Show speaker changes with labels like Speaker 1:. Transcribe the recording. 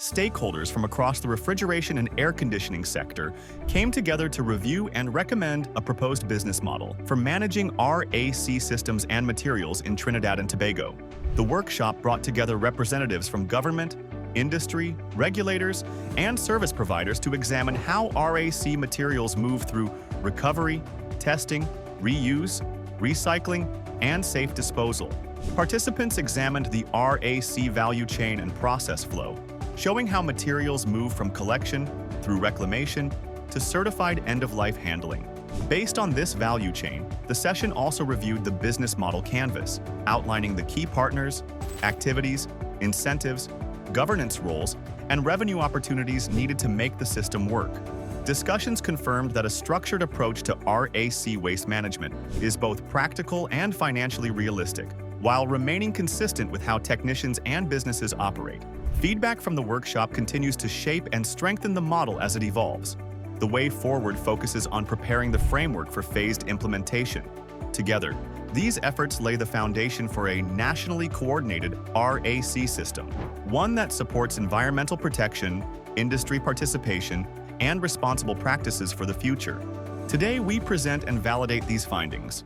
Speaker 1: stakeholders from across the refrigeration and air conditioning sector came together to review and recommend a proposed business model for managing RAC systems and materials in Trinidad and Tobago. The workshop brought together representatives from government, industry, regulators, and service providers to examine how RAC materials move through recovery, testing, reuse, recycling, and safe disposal. Participants examined the RAC value chain and process flow, showing how materials move from collection through reclamation to certified end-of-life handling. Based on this value chain, the session also reviewed the business model canvas, outlining the key partners, activities, incentives, governance roles, and revenue opportunities needed to make the system work. Discussions confirmed that a structured approach to RAC waste management is both practical and financially realistic, while remaining consistent with how technicians and businesses operate. Feedback from the workshop continues to shape and strengthen the model as it evolves. The way forward focuses on preparing the framework for phased implementation. Together, these efforts lay the foundation for a nationally coordinated RAC system, one that supports environmental protection, industry participation, and responsible practices for the future. Today, we present and validate these findings,